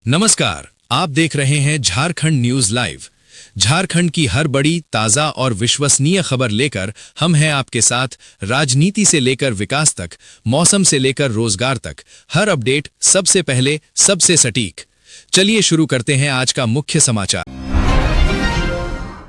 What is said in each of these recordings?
नमस्कार, आप देख रहे हैं झारखंड न्यूज लाइव। झारखंड की हर बड़ी, ताजा और विश्वसनीय खबर लेकर हम हैं आपके साथ। राजनीति से लेकर विकास तक, मौसम से लेकर रोजगार तक, हर अपडेट सबसे पहले, सबसे सटीक। चलिए शुरू करते हैं आज का मुख्य समाचार।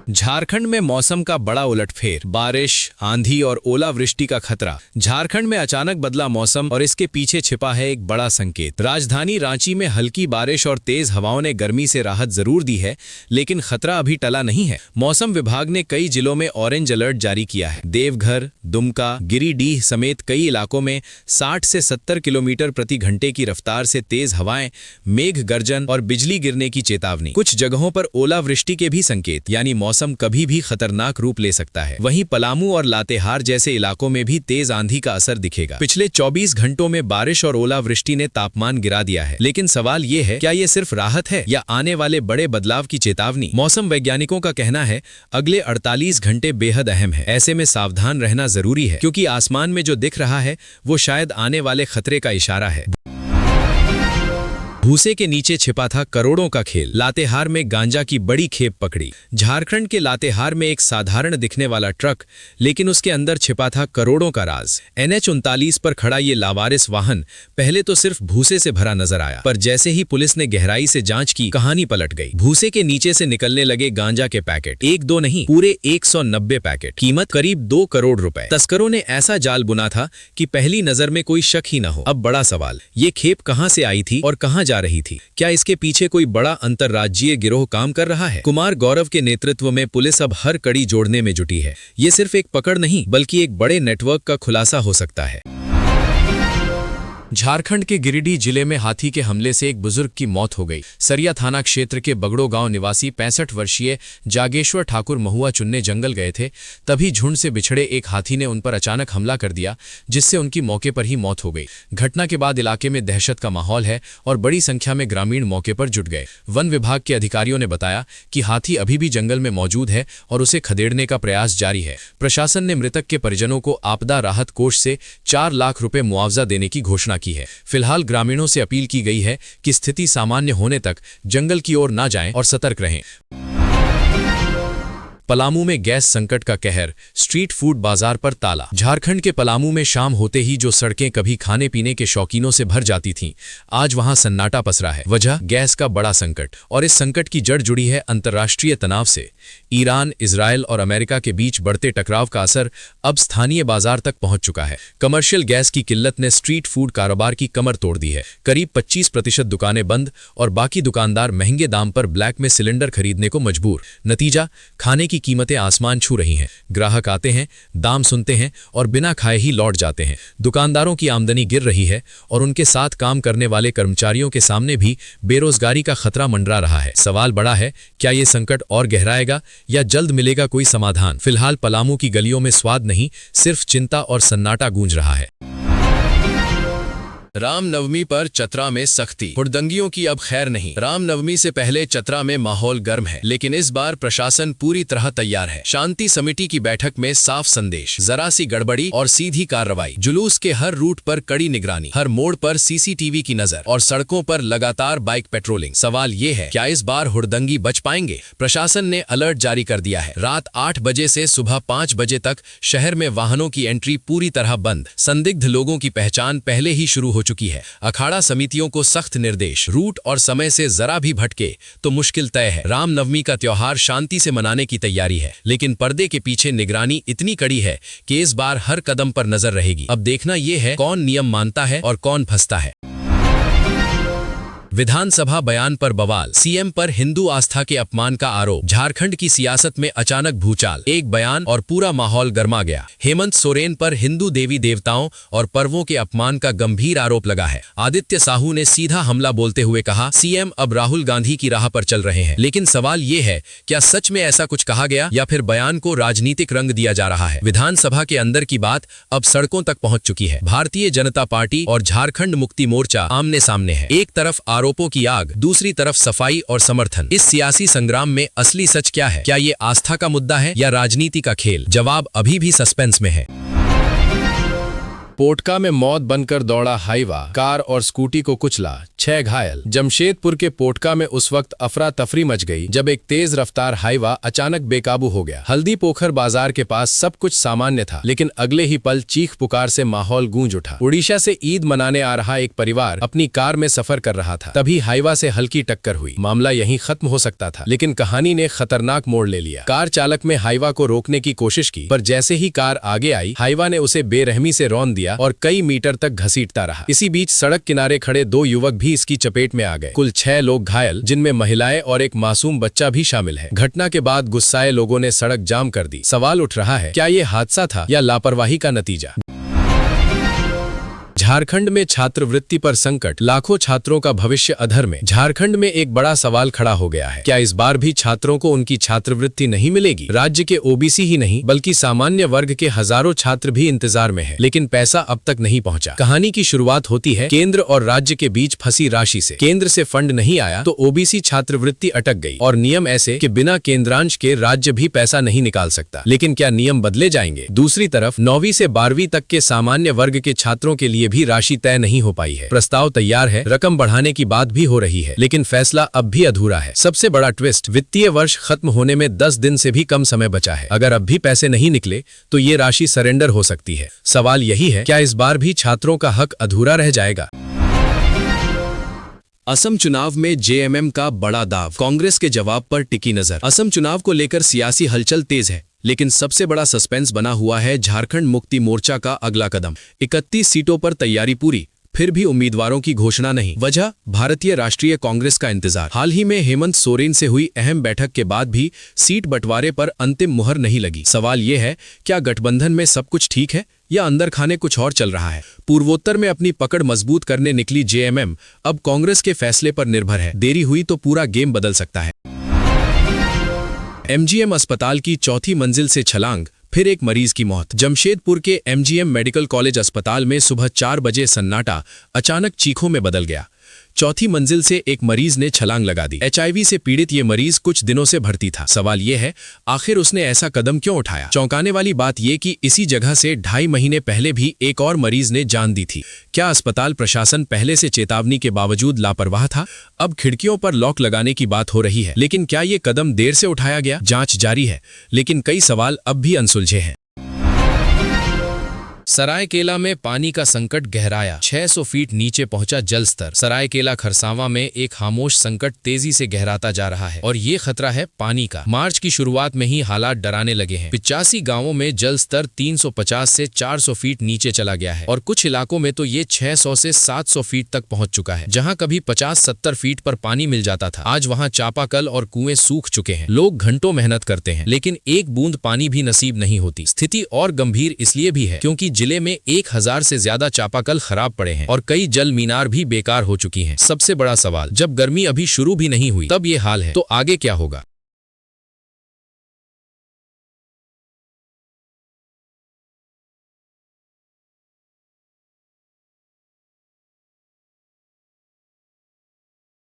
झारखंड में मौसम का बड़ा उलटफेर, बारिश, आंधी और ओलावृष्टि का खतरा। झारखंड में अचानक बदला मौसम और इसके पीछे छिपा है एक बड़ा संकेत। राजधानी रांची में हल्की बारिश और तेज हवाओं ने गर्मी से राहत जरूर दी है, लेकिन खतरा अभी टला नहीं है। मौसम विभाग ने कई जिलों में ऑरेंज अलर्ट जारी किया है। देवघर, दुमका, गिरिडीह समेत कई इलाकों में 60 से 70 किलोमीटर प्रति घंटे की रफ्तार से तेज हवाएं, मेघ गर्जन और बिजली गिरने की चेतावनी। कुछ जगहों पर ओलावृष्टि के भी संकेत, यानी मौसम कभी भी खतरनाक रूप ले सकता है। वहीं पलामू और लातेहार जैसे इलाकों में भी तेज आंधी का असर दिखेगा। पिछले 24 घंटों में बारिश और ओलावृष्टि ने तापमान गिरा दिया है, लेकिन सवाल ये है, क्या ये सिर्फ राहत है या आने वाले बड़े बदलाव की चेतावनी? मौसम वैज्ञानिकों का कहना है, अगले 48 घंटे बेहद अहम है। ऐसे में सावधान रहना जरूरी है, क्योंकि आसमान में जो दिख रहा है वो शायद आने वाले खतरे का इशारा है। भूसे के नीचे छिपा था करोड़ों का खेल। लातेहार में गांजा की बड़ी खेप पकड़ी। झारखंड के लातेहार में एक साधारण दिखने वाला ट्रक, लेकिन उसके अंदर छिपा था करोड़ों का राज। NH-39 पर खड़ा ये लावारिस वाहन पहले तो सिर्फ भूसे से भरा नजर आया, पर जैसे ही पुलिस ने गहराई से जांच की, कहानी पलट गई। भूसे के नीचे से निकलने लगे गांजा के पैकेट, एक दो नहीं, पूरे 190 पैकेट। कीमत करीब 2 करोड़ रुपए। तस्करों ने ऐसा जाल बुना था कि पहली नजर में कोई शक ही न हो। अब बड़ा सवाल, ये खेप कहां से आई थी और कहां जा रही थी? क्या इसके पीछे कोई बड़ा अंतरराज्यीय गिरोह काम कर रहा है? कुमार गौरव के नेतृत्व में पुलिस अब हर कड़ी जोड़ने में जुटी है। ये सिर्फ एक पकड़ नहीं, बल्कि एक बड़े नेटवर्क का खुलासा हो सकता है। झारखंड के गिरिडीह जिले में हाथी के हमले से एक बुजुर्ग की मौत हो गई। सरिया थाना क्षेत्र के बगड़ो गांव निवासी 65 वर्षीय जागेश्वर ठाकुर महुआ चुनने जंगल गए थे, तभी झुंड से बिछड़े एक हाथी ने उन पर अचानक हमला कर दिया, जिससे उनकी मौके पर ही मौत हो गई। घटना के बाद इलाके में दहशत का माहौल है और बड़ी संख्या में ग्रामीण मौके पर जुट गए। वन विभाग के अधिकारियों ने बताया कि हाथी अभी भी जंगल में मौजूद है और उसे खदेड़ने का प्रयास जारी है। प्रशासन ने मृतक के परिजनों को आपदा राहत कोष से 4 लाख रुपए मुआवजा देने की घोषणा की है। फिलहाल ग्रामीणों से अपील की गई है कि स्थिति सामान्य होने तक जंगल की ओर न जाएं और सतर्क रहें। पलामू में गैस संकट का कहर, स्ट्रीट फूड बाजार पर ताला। झारखंड के पलामू में शाम होते ही जो सड़कें कभी खाने पीने के शौकीनों से भर जाती थीं, आज वहां सन्नाटा पसरा है। वजह गैस का बड़ा संकट, और इस संकट की जड़ जुड़ी है अंतर्राष्ट्रीय तनाव से। ईरान, इजराइल और अमेरिका के बीच बढ़ते टकराव का असर अब स्थानीय बाजार तक पहुंच चुका है। कमर्शियल गैस की किल्लत ने स्ट्रीट फूड कारोबार की कमर तोड़ दी है। करीब 25% दुकानें बंद और बाकी दुकानदार महंगे दाम पर ब्लैक में सिलेंडर खरीदने को मजबूर। नतीजा, खाने की कीमतें आसमान छू रही हैं। ग्राहक आते हैं, दाम सुनते हैं और बिना खाए ही लौट जाते हैं। दुकानदारों की आमदनी गिर रही है और उनके साथ काम करने वाले कर्मचारियों के सामने भी बेरोजगारी का खतरा मंडरा रहा है। सवाल बड़ा है, क्या ये संकट और गहराएगा या जल्द मिलेगा कोई समाधान? फिलहाल पलामू की गलियों में स्वाद नहीं, सिर्फ चिंता और सन्नाटा गूंज रहा है। रामनवमी पर चतरा में सख्ती, हुड़दंगियों की अब खैर नहीं। रामनवमी से पहले चतरा में माहौल गर्म है, लेकिन इस बार प्रशासन पूरी तरह तैयार है। शांति समिति की बैठक में साफ संदेश, जरा सी गड़बड़ी और सीधी कार्रवाई। जुलूस के हर रूट पर कड़ी निगरानी, हर मोड़ पर CCTV की नजर और सड़कों पर लगातार बाइक पेट्रोलिंग। सवाल ये है, क्या इस बार हुड़दंगी बच पाएंगे? प्रशासन ने अलर्ट जारी कर दिया है। रात 8 बजे से सुबह 5 बजे तक शहर में वाहनों की एंट्री पूरी तरह बंद। संदिग्ध लोगों की पहचान पहले ही शुरू हो चुकी है। अखाड़ा समितियों को सख्त निर्देश, रूट और समय से जरा भी भटके तो मुश्किल तय है। रामनवमी का त्योहार शांति से मनाने की तैयारी है, लेकिन पर्दे के पीछे निगरानी इतनी कड़ी है कि इस बार हर कदम पर नजर रहेगी। अब देखना यह है, कौन नियम मानता है और कौन फंसता है। विधानसभा बयान पर बवाल, सीएम पर हिंदू आस्था के अपमान का आरोप। झारखंड की सियासत में अचानक भूचाल, एक बयान और पूरा माहौल गर्मा गया। हेमंत सोरेन पर हिंदू देवी देवताओं और पर्वों के अपमान का गंभीर आरोप लगा है। आदित्य साहू ने सीधा हमला बोलते हुए कहा, सीएम अब राहुल गांधी की राह पर चल रहे हैं। लेकिन सवाल ये है, क्या सच में ऐसा कुछ कहा गया या फिर बयान को राजनीतिक रंग दिया जा रहा है? विधानसभा के अंदर की बात अब सड़कों तक पहुंच चुकी है। भारतीय जनता पार्टी और झारखंड मुक्ति मोर्चा आमने सामने है। एक तरफ आरोपों की आग, दूसरी तरफ सफाई और समर्थन। इस सियासी संग्राम में असली सच क्या है? क्या ये आस्था का मुद्दा है या राजनीति का खेल? जवाब अभी भी सस्पेंस में है। पोटका में मौत बनकर दौड़ा हाईवा, कार और स्कूटी को कुचला, 6 घायल। जमशेदपुर के पोटका में उस वक्त अफरा तफरी मच गई जब एक तेज रफ्तार हाईवा अचानक बेकाबू हो गया। हल्दी पोखर बाजार के पास सब कुछ सामान्य था, लेकिन अगले ही पल चीख पुकार से माहौल गूंज उठा। उड़ीसा से ईद मनाने आ रहा एक परिवार अपनी कार में सफर कर रहा था, तभी हाईवा से हल्की टक्कर हुई। मामला यहीं खत्म हो सकता था, लेकिन कहानी ने खतरनाक मोड़ ले लिया। कार चालक में हाईवा को रोकने की कोशिश की, पर जैसे ही कार आगे आई, हाईवा ने उसे बेरहमी से रौंद दिया और कई मीटर तक घसीटता रहा। इसी बीच सड़क किनारे खड़े 2 युवक भी इसकी चपेट में आ गए। कुल 6 लोग घायल, जिनमें महिलाएं और एक मासूम बच्चा भी शामिल है। घटना के बाद गुस्साए लोगों ने सड़क जाम कर दी। सवाल उठ रहा है, क्या ये हादसा था या लापरवाही का नतीजा? झारखंड में छात्रवृत्ति पर संकट, लाखों छात्रों का भविष्य अधर में। झारखंड में एक बड़ा सवाल खड़ा हो गया है, क्या इस बार भी छात्रों को उनकी छात्रवृत्ति नहीं मिलेगी? राज्य के ओबीसी ही नहीं, बल्कि सामान्य वर्ग के हजारों छात्र भी इंतजार में हैं, लेकिन पैसा अब तक नहीं पहुंचा। कहानी की शुरुआत होती है केंद्र और राज्य के बीच फंसी राशि से। केंद्र से फंड नहीं आया तो ओबीसी छात्रवृत्ति अटक गई, और नियम ऐसे कि बिना केंद्रांश के राज्य भी पैसा नहीं निकाल सकता। लेकिन क्या नियम बदले जाएंगे? दूसरी तरफ 9वीं से 12वीं तक के सामान्य वर्ग के छात्रों के लिए भी राशि तय नहीं हो पाई है। प्रस्ताव तैयार है, रकम बढ़ाने की बात भी हो रही है, लेकिन फैसला अब भी अधूरा है। सबसे बड़ा ट्विस्ट, वित्तीय वर्ष खत्म होने में 10 दिन से भी कम समय बचा है। अगर अब भी पैसे नहीं निकले तो ये राशि सरेंडर हो सकती है। सवाल यही है, क्या इस बार भी छात्रों का हक अधूरा रह जाएगा? असम चुनाव में जेएमएम का बड़ा दाव, कांग्रेस के जवाब पर टिकी नजर। असम चुनाव को लेकर सियासी हलचल तेज है, लेकिन सबसे बड़ा सस्पेंस बना हुआ है झारखंड मुक्ति मोर्चा का अगला कदम। 31 सीटों पर तैयारी पूरी, फिर भी उम्मीदवारों की घोषणा नहीं। वजह, भारतीय राष्ट्रीय कांग्रेस का इंतजार। हाल ही में हेमंत सोरेन से हुई अहम बैठक के बाद भी सीट बंटवारे पर अंतिम मुहर नहीं लगी। सवाल यह है, क्या गठबंधन में सब कुछ ठीक है या अंदर खाने कुछ और चल रहा है? पूर्वोत्तर में अपनी पकड़ मजबूत करने निकली जेएमएम अब कांग्रेस के फैसले पर निर्भर है। देरी हुई तो पूरा गेम बदल सकता है। एमजीएम अस्पताल की 4थी मंजिल से छलांग, फिर एक मरीज की मौत। जमशेदपुर के एमजीएम मेडिकल कॉलेज अस्पताल में सुबह 4 बजे सन्नाटा अचानक चीखों में बदल गया। 4थी मंजिल से एक मरीज ने छलांग लगा दी। एचआईवी से पीड़ित ये मरीज कुछ दिनों से भर्ती था। सवाल ये है, आखिर उसने ऐसा कदम क्यों उठाया? चौंकाने वाली बात ये कि इसी जगह से 2.5 महीने पहले भी एक और मरीज ने जान दी थी। क्या अस्पताल प्रशासन पहले से चेतावनी के बावजूद लापरवाह था? अब खिड़कियों पर लॉक लगाने की बात हो रही है, लेकिन क्या ये कदम देर से उठाया गया? जांच जारी है, लेकिन कई सवाल अब भी अनसुलझे हैं। सरायकेला में पानी का संकट गहराया, 600 फीट नीचे पहुंचा जल स्तर। सरायकेला खरसावां में एक खामोश संकट तेजी से गहराता जा रहा है, और ये खतरा है पानी का। मार्च की शुरुआत में ही हालात डराने लगे हैं। 85 गांवों में जल स्तर 350 से 400 फीट नीचे चला गया है, और कुछ इलाकों में तो ये 600 से 700 फीट तक पहुंच चुका है। जहां कभी 50-70 फीट पर पानी मिल जाता था, आज वहां चापाकल और कुएं सूख चुके हैं। लोग घंटों मेहनत करते हैं, लेकिन एक बूंद पानी भी नसीब नहीं होती। स्थिति और गंभीर इसलिए भी है क्योंकि जिले में 1000 से ज्यादा चापाकल खराब पड़े हैं और कई जल मीनार भी बेकार हो चुकी हैं। सबसे बड़ा सवाल, जब गर्मी अभी शुरू भी नहीं हुई तब ये हाल है, तो आगे क्या होगा?